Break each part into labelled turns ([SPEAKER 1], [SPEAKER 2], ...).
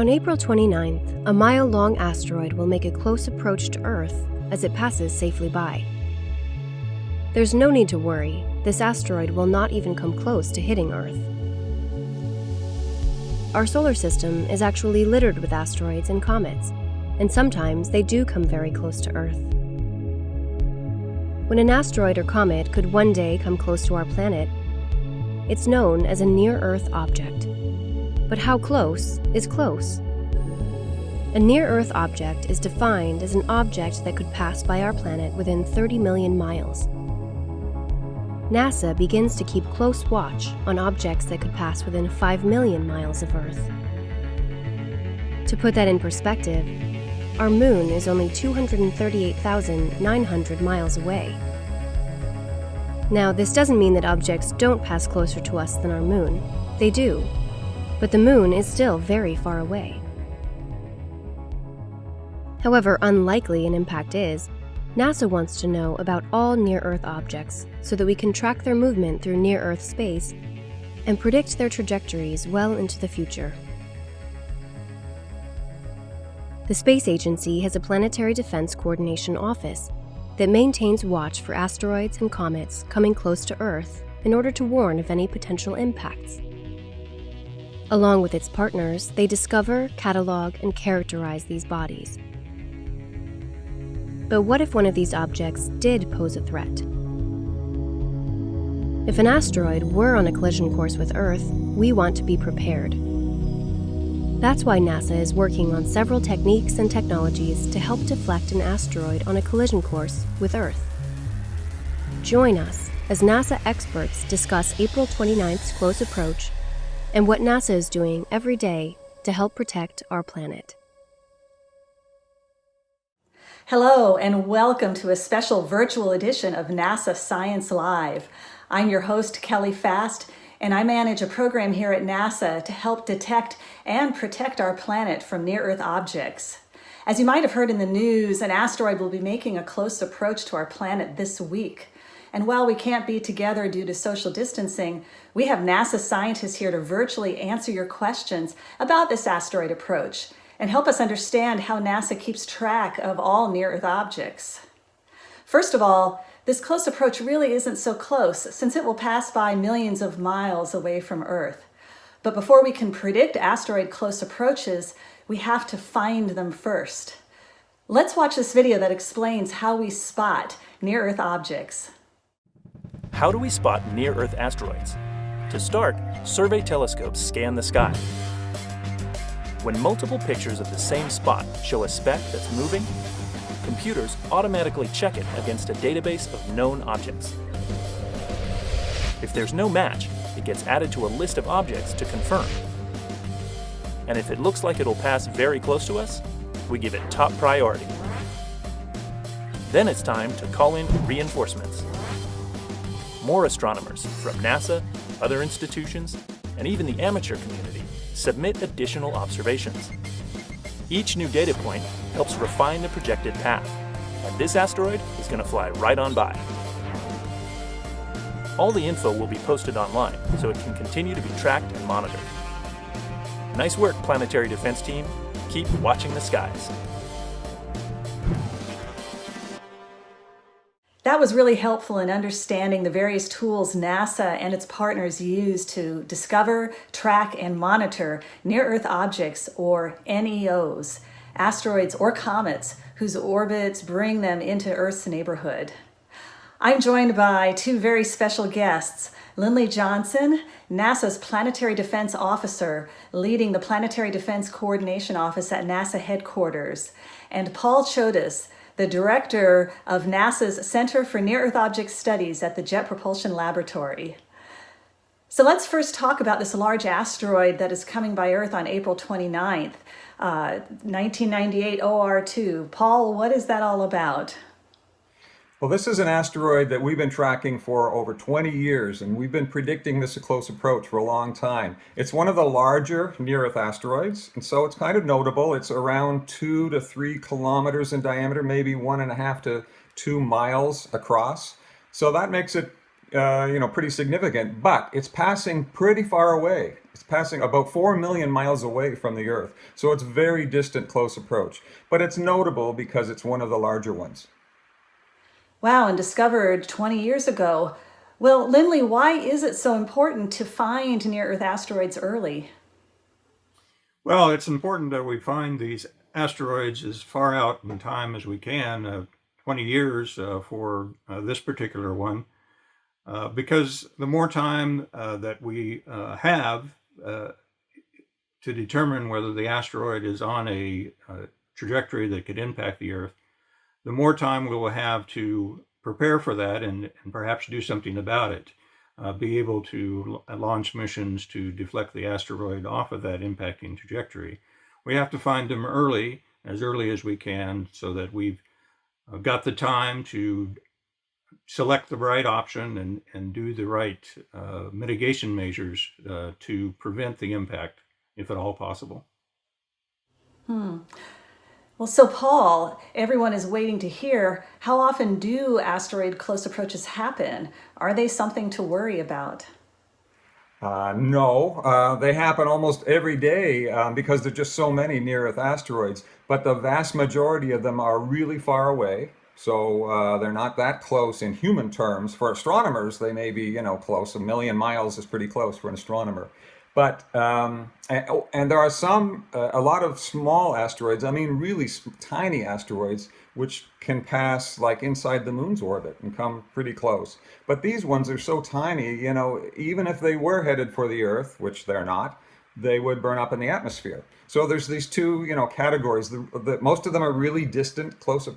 [SPEAKER 1] On April 29th, a mile-long asteroid will make a close approach to Earth as it passes safely by. There's no need to worry, this asteroid will not even come close to hitting Earth. Our solar system is actually littered with asteroids and comets, and sometimes they do come very close to Earth. When an asteroid or comet could one day come close to our planet, it's known as a near-Earth object. But how close is close? A near-Earth object is defined as an object that could pass by our planet within 30 million miles. NASA begins to keep close watch on objects that could pass within 5 million miles of Earth. To put that in perspective, our moon is only 238,900 miles away. Now, this doesn't mean that objects don't pass closer to us than our moon. They do. But the moon is still very far away. However unlikely an impact is, NASA wants to know about all near-Earth objects so that we can track their movement through near-Earth space and predict their trajectories well into the future. The Space Agency has a Planetary Defense Coordination Office that maintains watch for asteroids and comets coming close to Earth in order to warn of any potential impacts. Along with its partners, they discover, catalog, and characterize these bodies. But what if one of these objects did pose a threat? If an asteroid were on a collision course with Earth, we want to be prepared. That's why NASA is working on several techniques and technologies to help deflect an asteroid on a collision course with Earth. Join us as NASA experts discuss April 29th's close approach and what NASA is doing every day to help protect our planet.
[SPEAKER 2] Hello, and welcome to a special virtual edition of NASA Science Live. I'm your host, Kelly Fast, and I manage a program here at NASA to help detect and protect our planet from near-Earth objects. As you might have heard in the news, an asteroid will be making a close approach to our planet this week. And while we can't be together due to social distancing, we have NASA scientists here to virtually answer your questions about this asteroid approach and help us understand how NASA keeps track of all near-Earth objects. First of all, this close approach really isn't so close since it will pass by millions of miles away from Earth. But before we can predict asteroid close approaches, we have to find them first. Let's watch this video that explains how we spot near-Earth objects.
[SPEAKER 3] How do we spot near-Earth asteroids? To start, survey telescopes scan the sky. When multiple pictures of the same spot show a speck that's moving, computers automatically check it against a database of known objects. If there's no match, it gets added to a list of objects to confirm. And if it looks like it'll pass very close to us, we give it top priority. Then it's time to call in reinforcements. More astronomers from NASA, other institutions, and even the amateur community submit additional observations. Each new data point helps refine the projected path, and this asteroid is going to fly right on by. All the info will be posted online, so it can continue to be tracked and monitored. Nice work, Planetary Defense Team. Keep watching the skies.
[SPEAKER 2] That was really helpful in understanding the various tools NASA and its partners use to discover, track, and monitor near-Earth objects, or NEOs, asteroids or comets whose orbits bring them into Earth's neighborhood. I'm joined by two very special guests, Lindley Johnson, NASA's Planetary Defense Officer, leading the Planetary Defense Coordination Office at NASA headquarters, and Paul Chodas, the director of NASA's Center for Near-Earth Object Studies at the Jet Propulsion Laboratory. So let's first talk about this large asteroid that is coming by Earth on April 29th, 1998 OR2. Paul, what is that all about?
[SPEAKER 4] Well, this is an asteroid that we've been tracking for over 20 years, and we've been predicting this close approach for a long time. It's one of the larger near-Earth asteroids, and so it's kind of notable. It's around 2 to 3 kilometers in diameter, maybe 1.5 to 2 miles across. So that makes it pretty significant, but it's passing pretty far away. It's passing about 4 million miles away from the Earth. So it's very distant, close approach. But it's notable because it's one of the larger ones.
[SPEAKER 2] Wow, and discovered 20 years ago. Well, Lindley, why is it so important to find near-Earth asteroids early?
[SPEAKER 5] Well, it's important that we find these asteroids as far out in time as we can, 20 years for this particular one, because the more time that we have to determine whether the asteroid is on a trajectory that could impact the Earth, the more time we will have to prepare for that and perhaps do something about it. Be able to launch missions to deflect the asteroid off of that impacting trajectory. We have to find them early as we can, so that we've got the time to select the right option and do the right mitigation measures to prevent the impact, if at all possible.
[SPEAKER 2] Well, so Paul, everyone is waiting to hear, how often do asteroid close approaches happen? Are they something to worry about?
[SPEAKER 4] No, they happen almost every day because there are just so many near-Earth asteroids. But the vast majority of them are really far away, so they're not that close in human terms. For astronomers, they may be, close. 1 million miles is pretty close for an astronomer. But and there are a lot of small asteroids. I mean, really tiny asteroids, which can pass like inside the moon's orbit and come pretty close. But these ones are so tiny, even if they were headed for the Earth, which they're not, they would burn up in the atmosphere. So there's these two, categories. Most of them are really distant, close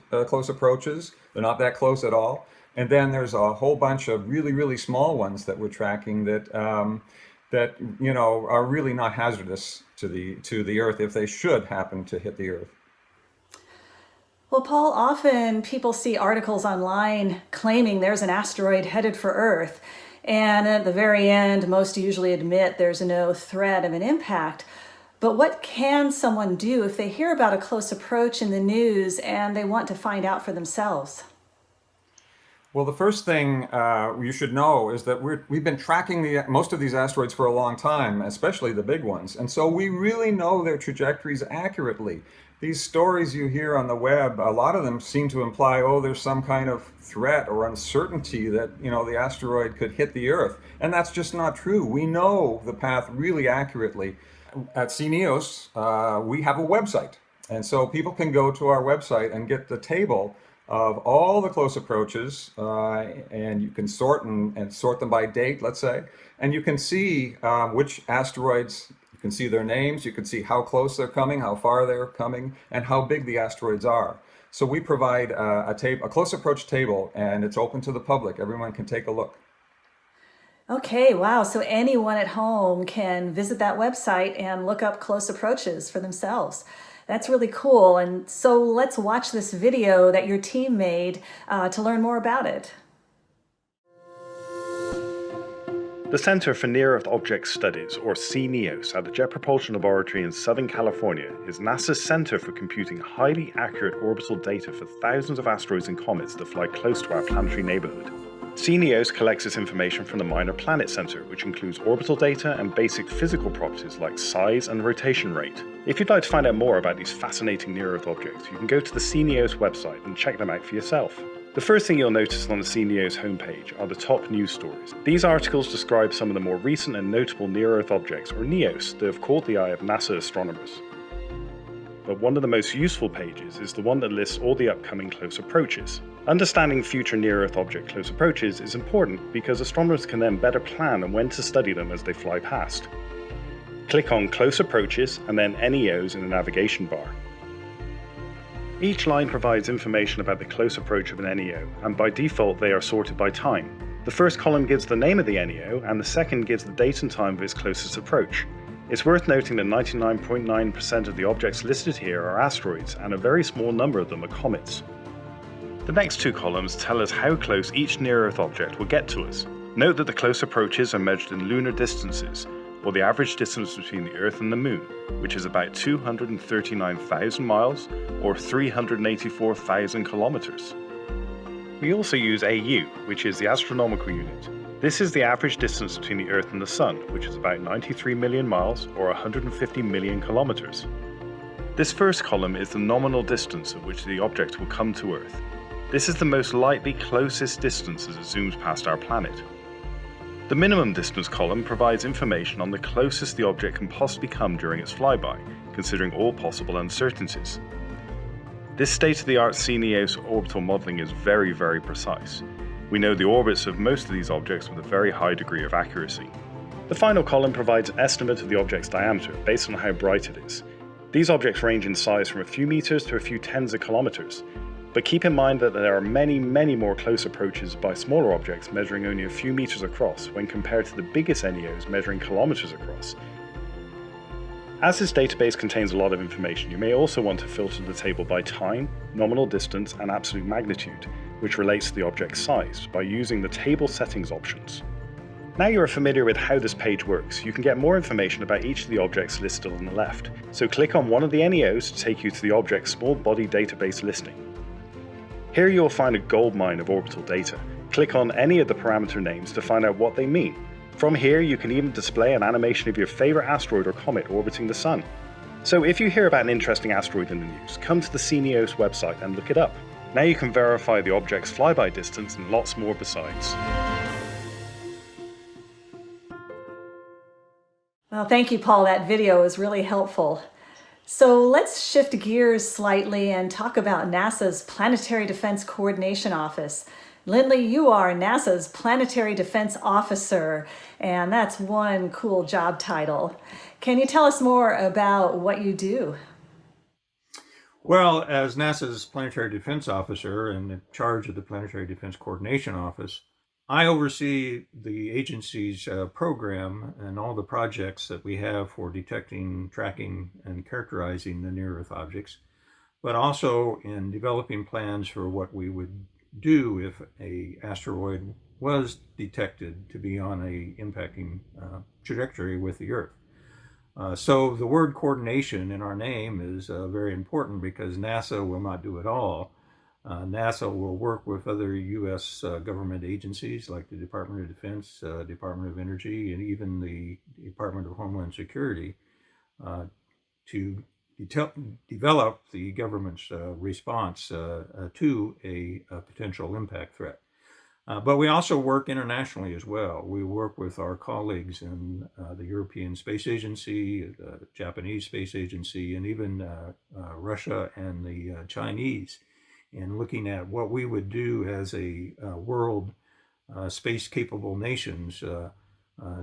[SPEAKER 4] approaches. They're not that close at all. And then there's a whole bunch of really, really small ones that we're tracking that are really not hazardous to the Earth if they should happen to hit the Earth.
[SPEAKER 2] Well, Paul, often people see articles online claiming there's an asteroid headed for Earth, and at the very end, most usually admit there's no threat of an impact. But what can someone do if they hear about a close approach in the news and they want to find out for themselves?
[SPEAKER 4] Well, the first thing you should know is that we've been tracking most of these asteroids for a long time, especially the big ones. And so we really know their trajectories accurately. These stories you hear on the web, a lot of them seem to imply, there's some kind of threat or uncertainty that, the asteroid could hit the Earth. And that's just not true. We know the path really accurately. At CNEOS, we have a website. And so people can go to our website and get the table of all the close approaches, and you can sort them by date, let's say, and you can see which asteroids. You can see their names. You can see how close they're coming, how far they're coming, and how big the asteroids are. So we provide a close approach table, and it's open to the public. Everyone can take a look.
[SPEAKER 2] Okay, wow. So anyone at home can visit that website and look up close approaches for themselves. That's really cool. And so let's watch this video that your team made to learn more about it.
[SPEAKER 6] The Center for Near-Earth Object Studies, or CNEOS, at the Jet Propulsion Laboratory in Southern California, is NASA's center for computing highly accurate orbital data for thousands of asteroids and comets that fly close to our planetary neighborhood. CNEOS collects this information from the Minor Planet Center, which includes orbital data and basic physical properties like size and rotation rate. If you'd like to find out more about these fascinating near-Earth objects, you can go to the CNEOS website and check them out for yourself. The first thing you'll notice on the CNEOS homepage are the top news stories. These articles describe some of the more recent and notable near-Earth objects, or NEOs, that have caught the eye of NASA astronomers. But one of the most useful pages is the one that lists all the upcoming close approaches. Understanding future near-Earth object close approaches is important because astronomers can then better plan on when to study them as they fly past. Click on Close Approaches and then NEOs in the navigation bar. Each line provides information about the close approach of an NEO, and by default they are sorted by time. The first column gives the name of the NEO, and the second gives the date and time of its closest approach. It's worth noting that 99.9% of the objects listed here are asteroids, and a very small number of them are comets. The next two columns tell us how close each near-Earth object will get to us. Note that the close approaches are measured in lunar distances, or the average distance between the Earth and the Moon, which is about 239,000 miles, or 384,000 kilometers. We also use AU, which is the astronomical unit, This is the average distance between the Earth and the Sun, which is about 93 million miles or 150 million kilometers. This first column is the nominal distance at which the object will come to Earth. This is the most likely closest distance as it zooms past our planet. The minimum distance column provides information on the closest the object can possibly come during its flyby, considering all possible uncertainties. This state-of-the-art CNEOS orbital modeling is very, very precise. We know the orbits of most of these objects with a very high degree of accuracy. The final column provides an estimate of the object's diameter based on how bright it is. These objects range in size from a few meters to a few tens of kilometers. But keep in mind that there are many, many more close approaches by smaller objects measuring only a few meters across when compared to the biggest NEOs measuring kilometers across. As this database contains a lot of information, you may also want to filter the table by time, nominal distance, and absolute magnitude, which relates to the object's size, by using the table settings options. Now you are familiar with how this page works, you can get more information about each of the objects listed on the left. So click on one of the NEOs to take you to the object's small body database listing. Here you will find a goldmine of orbital data. Click on any of the parameter names to find out what they mean. From here you can even display an animation of your favorite asteroid or comet orbiting the Sun. So if you hear about an interesting asteroid in the news, come to the CNEOS website and look it up. Now you can verify the object's flyby distance and lots more besides.
[SPEAKER 2] Well, thank you, Paul. That video was really helpful. So let's shift gears slightly and talk about NASA's Planetary Defense Coordination Office. Lindley, you are NASA's Planetary Defense Officer, and that's one cool job title. Can you tell us more about what you do?
[SPEAKER 5] Well, as NASA's Planetary Defense Officer and in charge of the Planetary Defense Coordination Office, I oversee the agency's program and all the projects that we have for detecting, tracking, and characterizing the near-Earth objects, but also in developing plans for what we would do if an asteroid was detected to be on a impacting trajectory with the Earth. So the word coordination in our name is very important because NASA will not do it all. NASA will work with other U.S. Government agencies like the Department of Defense, Department of Energy, and even the Department of Homeland Security to develop the government's response to a potential impact threat. But we also work internationally as well. We work with our colleagues in the European Space Agency, the Japanese Space Agency, and even Russia and the Chinese in looking at what we would do as a world space-capable nations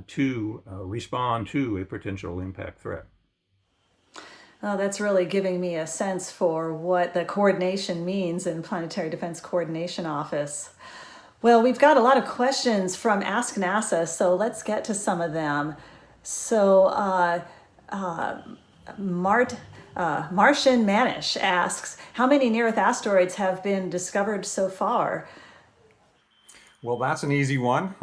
[SPEAKER 5] to respond to a potential impact threat.
[SPEAKER 2] Oh, that's really giving me a sense for what the coordination means in Planetary Defense Coordination Office. Well, we've got a lot of questions from Ask NASA, so let's get to some of them. So, Martian Manish asks, how many near-Earth asteroids have been discovered so far?
[SPEAKER 4] Well, that's an easy one.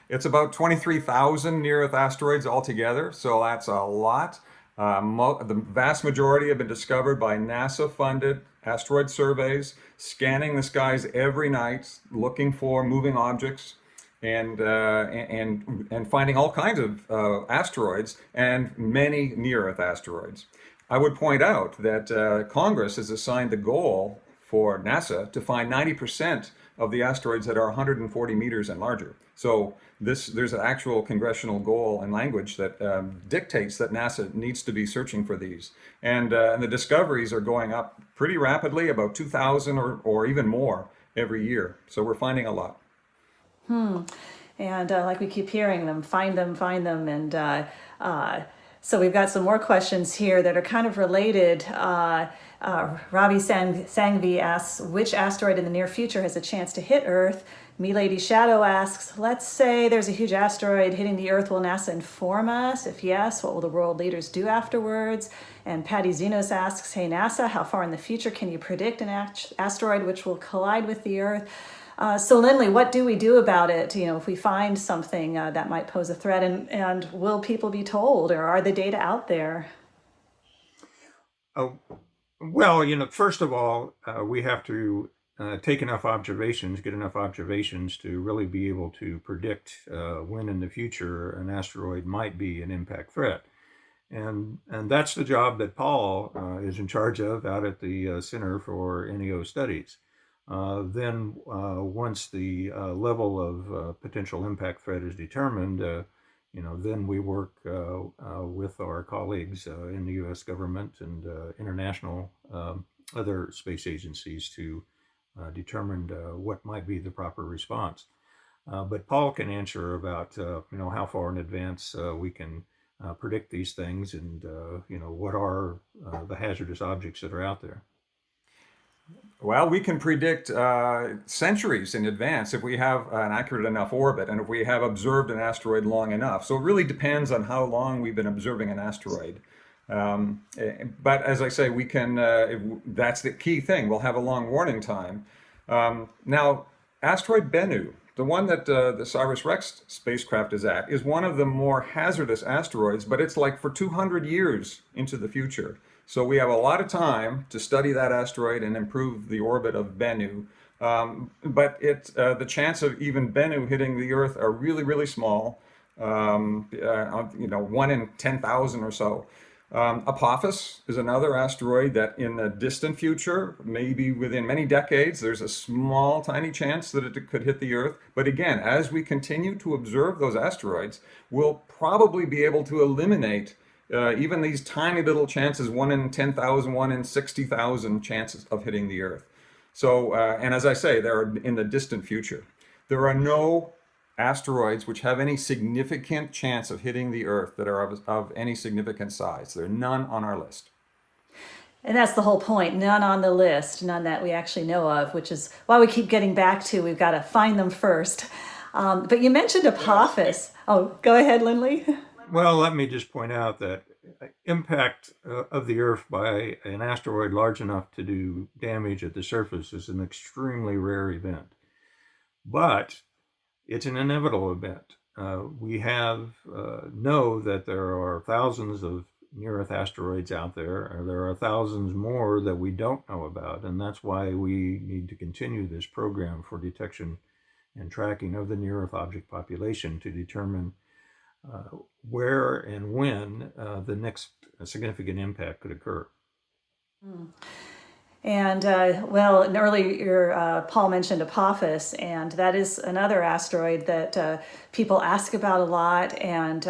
[SPEAKER 4] It's about 23,000 near-Earth asteroids altogether, so that's a lot. The vast majority have been discovered by NASA-funded asteroid surveys, scanning the skies every night, looking for moving objects, and finding all kinds of asteroids and many near-Earth asteroids. I would point out that Congress has assigned the goal for NASA to find 90% of the asteroids that are 140 meters and larger. So there's an actual congressional goal and language that dictates that NASA needs to be searching for these. And the discoveries are going up pretty rapidly, about 2,000 or even more every year. So we're finding a lot.
[SPEAKER 2] And like we keep hearing them, find them. And so we've got some more questions here that are kind of related. Ravi Sangvi asks, which asteroid in the near future has a chance to hit Earth? Milady Shadow asks, let's say there's a huge asteroid hitting the Earth. Will NASA inform us? If yes, what will the world leaders do afterwards? And Patty Zenos asks, hey NASA, how far in the future can you predict an asteroid which will collide with the Earth? So Lindley, what do we do about it? If we find something that might pose a threat, and will people be told, or are the data out there?
[SPEAKER 5] Well, first of all, we have to take enough observations, get enough observations to really be able to predict when in the future an asteroid might be an impact threat. And that's the job that Paul is in charge of out at the Center for NEO Studies. Then once the level of potential impact threat is determined, then we work with our colleagues in the U.S. government and international other space agencies to determine what might be the proper response. But Paul can answer about how far in advance we can predict these things, and what are the hazardous objects that are out there.
[SPEAKER 4] Well, we can predict centuries in advance if we have an accurate enough orbit and if we have observed an asteroid long enough. So it really depends on how long we've been observing an asteroid. But as I say, we can. That's the key thing. We'll have a long warning time. Now, asteroid Bennu, the one that the OSIRIS-REx spacecraft is at, is one of the more hazardous asteroids, but it's like for 200 years into the future. So we have a lot of time to study that asteroid and improve the orbit of Bennu. But the chance of even Bennu hitting the Earth are really, really small. 1 in 10,000 or so. Apophis is another asteroid that in the distant future, maybe within many decades, there's a small, tiny chance that it could hit the Earth. But again, as we continue to observe those asteroids, we'll probably be able to eliminate even these tiny little chances, 1 in 10,000, 1 in 60,000 chances of hitting the Earth. So, and as I say, they're in the distant future. There are no asteroids which have any significant chance of hitting the Earth that are of any significant size. There are none on our list.
[SPEAKER 2] And that's the whole point. None on the list, none that we actually know of, which is why we keep getting back to we've got to find them first. But you mentioned Apophis. Oh, go ahead, Lindley.
[SPEAKER 5] Well, let me just point out that impact of the Earth by an asteroid large enough to do damage at the surface is an extremely rare event. But it's an inevitable event. We know that there are thousands of near-Earth asteroids out there. There are thousands more that we don't know about, and that's why we need to continue this program for detection and tracking of the near-Earth object population to determine where and when the next significant impact could occur.
[SPEAKER 2] And earlier Paul mentioned Apophis, and that is another asteroid that people ask about a lot. And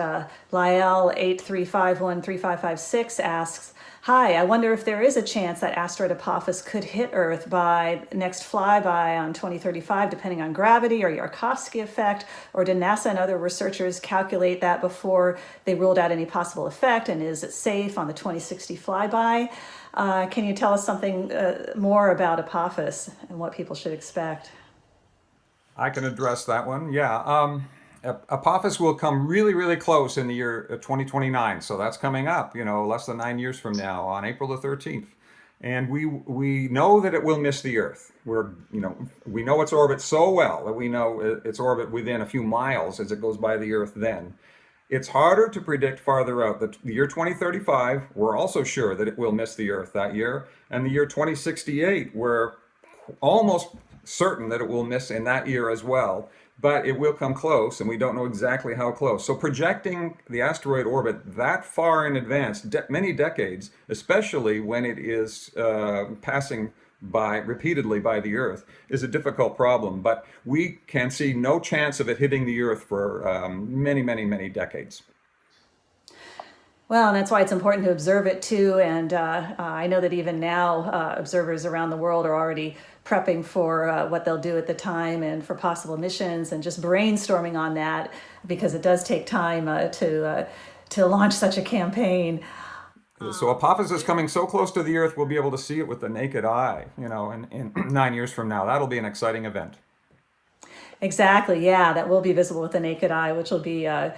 [SPEAKER 2] Lyell 83513556 asks, "Hi, I wonder if there is a chance that asteroid Apophis could hit Earth by next flyby on 2035, depending on gravity or Yarkovsky effect, or did NASA and other researchers calculate that before they ruled out any possible effect, and is it safe on the 2060 flyby?" Can you tell us something more about Apophis and what people should expect?
[SPEAKER 4] I can address that one. Yeah. Apophis will come really, really close in the year 2029. So that's coming up, less than 9 years from now on April the 13th. And we know that it will miss the Earth. We know its orbit so well that we know its orbit within a few miles as it goes by the Earth then. It's harder to predict farther out. The year 2035, we're also sure that it will miss the Earth that year. And the year 2068, we're almost certain that it will miss in that year as well. But it will come close, and we don't know exactly how close. So projecting the asteroid orbit that far in advance, many decades, especially when it is passing repeatedly by the Earth, is a difficult problem. But we can see no chance of it hitting the Earth for many, many, many decades.
[SPEAKER 2] Well, and that's why it's important to observe it too. And I know that even now, observers around the world are already prepping for what they'll do at the time and for possible missions, and just brainstorming on that, because it does take time to launch such a campaign.
[SPEAKER 4] So Apophis is coming so close to the Earth, we'll be able to see it with the naked eye, in 9 years from now. That'll be an exciting event.
[SPEAKER 2] Exactly, yeah, that will be visible with the naked eye, which will be a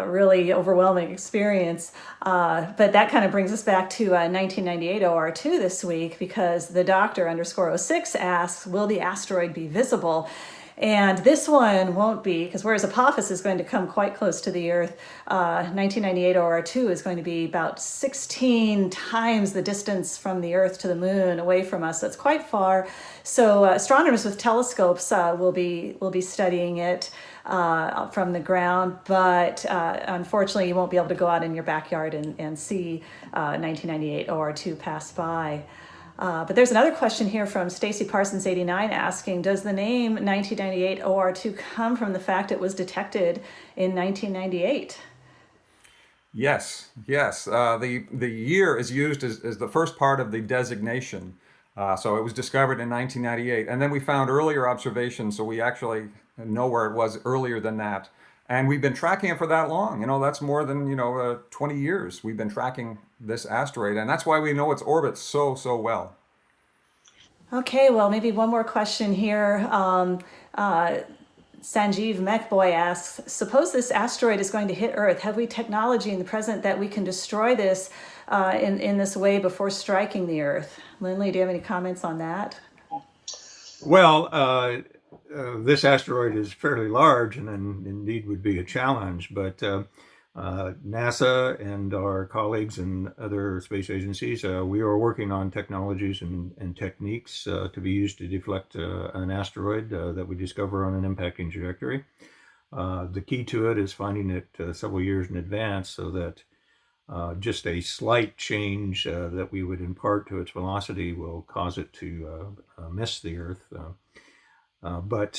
[SPEAKER 2] really overwhelming experience. But that kind of brings us back to 1998 OR2 this week, because the Doctor _06 asks, will the asteroid be visible? And this one won't be, because whereas Apophis is going to come quite close to the Earth, 1998 OR2 is going to be about 16 times the distance from the Earth to the Moon away from us. That's quite far. So astronomers with telescopes will be studying it from the ground, but unfortunately you won't be able to go out in your backyard and see 1998 OR2 pass by. But there's another question here from Stacy Parsons 89 asking, does the name 1998 OR2 come from the fact it was detected in 1998?
[SPEAKER 4] Yes, yes. The year is used as the first part of the designation. So it was discovered in 1998. And then we found earlier observations, so we actually know where it was earlier than that. And we've been tracking it for that long. That's more than, 20 years we've been tracking this asteroid. And that's why we know its orbit so well.
[SPEAKER 2] Okay, well, maybe one more question here. Sanjeev Mechboy asks, suppose this asteroid is going to hit Earth. Have we technology in the present that we can destroy this in this way before striking the Earth? Lindley, do you have any comments on that?
[SPEAKER 5] Well, this asteroid is fairly large and indeed would be a challenge, but NASA and our colleagues in other space agencies, we are working on technologies and techniques to be used to deflect an asteroid that we discover on an impacting trajectory. The key to it is finding it several years in advance so that just a slight change that we would impart to its velocity will cause it to miss the Earth. But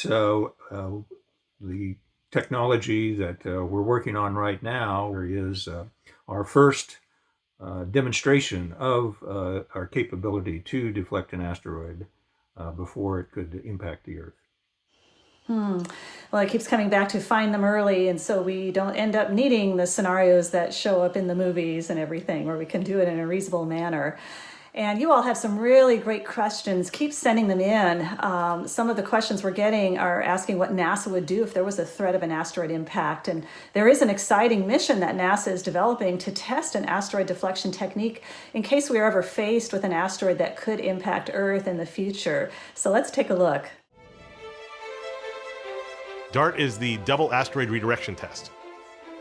[SPEAKER 5] the technology that we're working on right now is our first demonstration of our capability to deflect an asteroid before it could impact the Earth.
[SPEAKER 2] Well, it keeps coming back to find them early, and so we don't end up needing the scenarios that show up in the movies and everything, where we can do it in a reasonable manner. And you all have some really great questions. Keep sending them in. Some of the questions we're getting are asking what NASA would do if there was a threat of an asteroid impact. And there is an exciting mission that NASA is developing to test an asteroid deflection technique in case we are ever faced with an asteroid that could impact Earth in the future. So let's take a look.
[SPEAKER 7] DART is the double asteroid redirection test.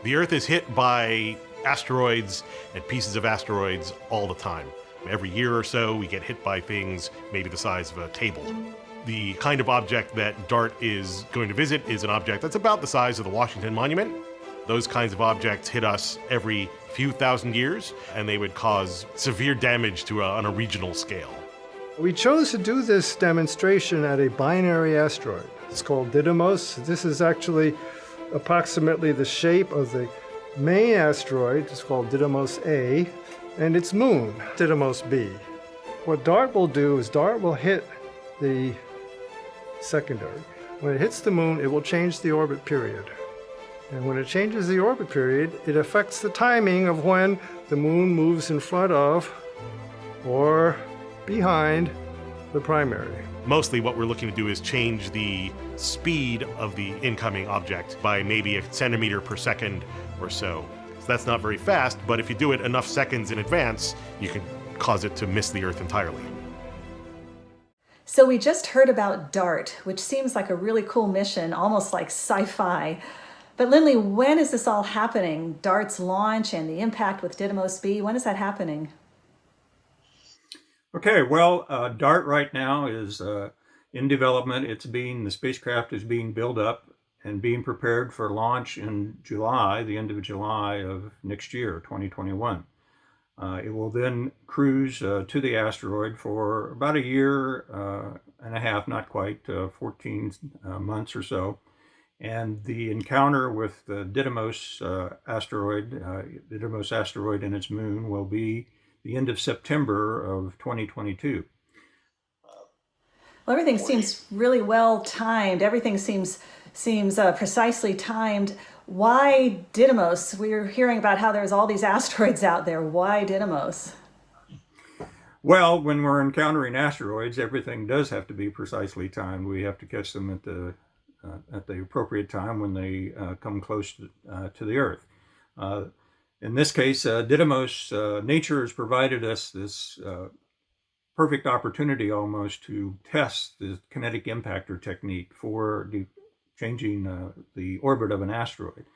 [SPEAKER 7] The Earth is hit by asteroids and pieces of asteroids all the time. Every year or so, we get hit by things maybe the size of a table. The kind of object that DART is going to visit is an object that's about the size of the Washington Monument. Those kinds of objects hit us every few thousand years, and they would cause severe damage on a regional scale.
[SPEAKER 8] We chose to do this demonstration at a binary asteroid. It's called Didymos. This is actually approximately the shape of the main asteroid. It's called Didymos A. And its moon, Didymos B. What DART will do is DART will hit the secondary. When it hits the moon, it will change the orbit period. And when it changes the orbit period, it affects the timing of when the moon moves in front of or behind the primary.
[SPEAKER 7] Mostly what we're looking to do is change the speed of the incoming object by maybe a centimeter per second or so. So that's not very fast, but if you do it enough seconds in advance, you can cause it to miss the Earth entirely.
[SPEAKER 2] So we just heard about DART, which seems like a really cool mission, almost like sci-fi. But Lindley, when is this all happening? DART's launch and the impact with Didymos B, when is that happening?
[SPEAKER 5] Okay, well, DART right now is in development. The spacecraft is being built up and being prepared for launch in July, the end of July of next year, 2021. It will then cruise to the asteroid for about a year and a half, not quite, 14 months or so. And the encounter with the Didymos asteroid and its moon will be the end of September of 2022.
[SPEAKER 2] Well, everything seems really well timed. Everything seems precisely timed. Why Didymos? We're hearing about how there's all these asteroids out there. Why Didymos?
[SPEAKER 5] Well, when we're encountering asteroids, everything does have to be precisely timed. We have to catch them at the appropriate time when they come close to the Earth. In this case, Didymos, nature has provided us this perfect opportunity almost to test the kinetic impactor technique for changing the orbit of an asteroid.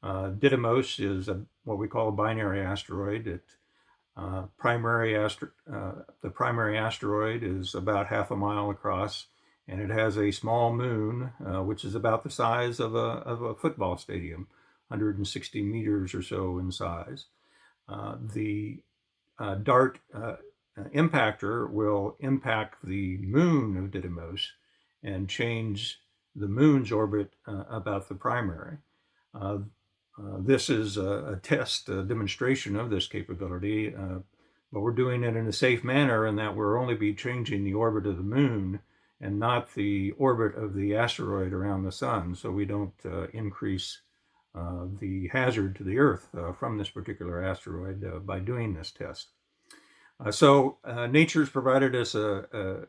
[SPEAKER 5] Didymos is what we call a binary asteroid. The primary asteroid is about half a mile across, and it has a small moon, which is about the size of a football stadium, 160 meters or so in size. The DART impactor will impact the moon of Didymos and change the moon's orbit about the primary. This is a test, a demonstration of this capability, but we're doing it in a safe manner in that we'll only be changing the orbit of the moon and not the orbit of the asteroid around the sun, so we don't increase the hazard to the Earth from this particular asteroid by doing this test. So nature's provided us a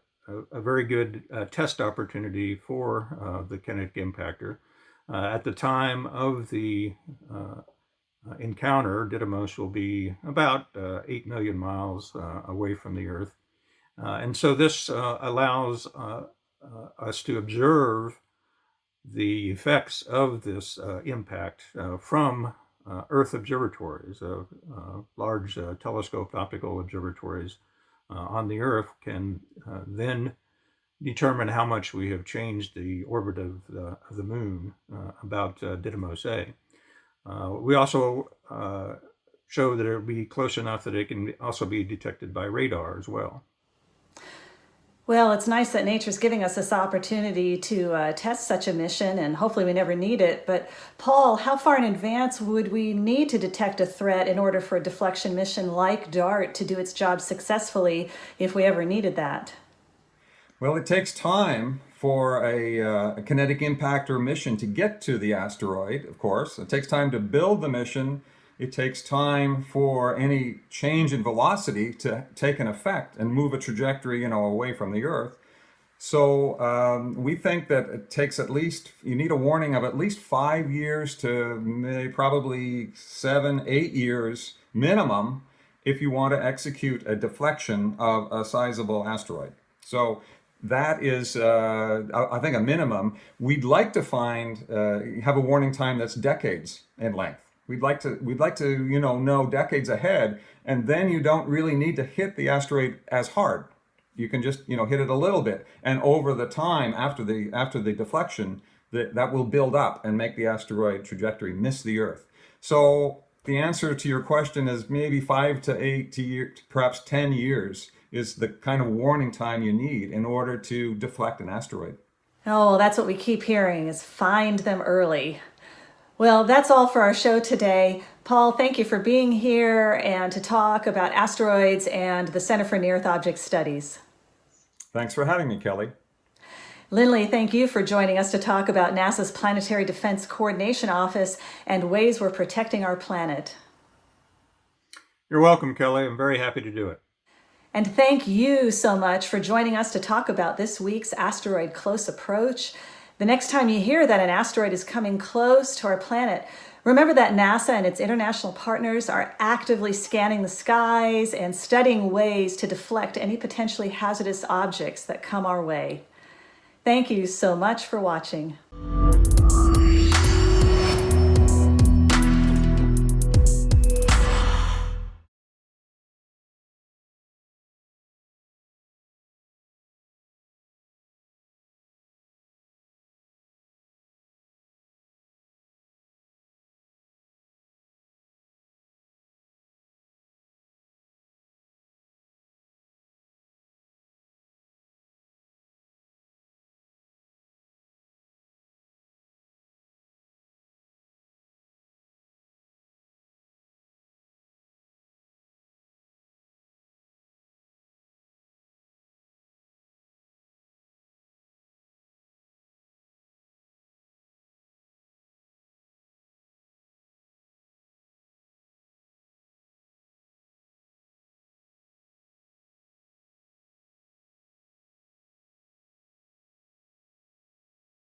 [SPEAKER 5] very good test opportunity for the kinetic impactor. At the time of the encounter, Didymos will be about 8 million miles away from the Earth. And so this allows us to observe the effects of this impact from Earth observatories. Large telescoped optical observatories on the Earth can then determine how much we have changed the orbit of the moon about Didymos A. We also show that it will be close enough that it can also be detected by radar as well.
[SPEAKER 2] Well, it's nice that nature's giving us this opportunity to test such a mission, and hopefully we never need it. But Paul, how far in advance would we need to detect a threat in order for a deflection mission like DART to do its job successfully if we ever needed that?
[SPEAKER 4] Well, it takes time for a kinetic impactor mission to get to the asteroid, of course. It takes time to build the mission. It takes time for any change in velocity to take an effect and move a trajectory, away from the Earth. So we think that it takes you need a warning of at least 5 years to maybe probably 7, 8 years minimum if you want to execute a deflection of a sizable asteroid. So that is, I think, a minimum. We'd like to have a warning time that's decades in length. We'd like to know decades ahead, and then you don't really need to hit the asteroid as hard. You can just hit it a little bit, and over the time after the deflection, that will build up and make the asteroid trajectory miss the Earth. So the answer to your question is maybe 5 to 8 years, perhaps 10 years is the kind of warning time you need in order to deflect an asteroid.
[SPEAKER 2] Oh, that's what we keep hearing, is find them early. Well, that's all for our show today. Paul, thank you for being here and to talk about asteroids and the Center for Near-Earth Object Studies.
[SPEAKER 4] Thanks for having me, Kelly.
[SPEAKER 2] Lindley, thank you for joining us to talk about NASA's Planetary Defense Coordination Office and ways we're protecting our planet.
[SPEAKER 5] You're welcome, Kelly. I'm very happy to do it.
[SPEAKER 2] And thank you so much for joining us to talk about this week's asteroid close approach. The next time you hear that an asteroid is coming close to our planet, remember that NASA and its international partners are actively scanning the skies and studying ways to deflect any potentially hazardous objects that come our way. Thank you so much for watching.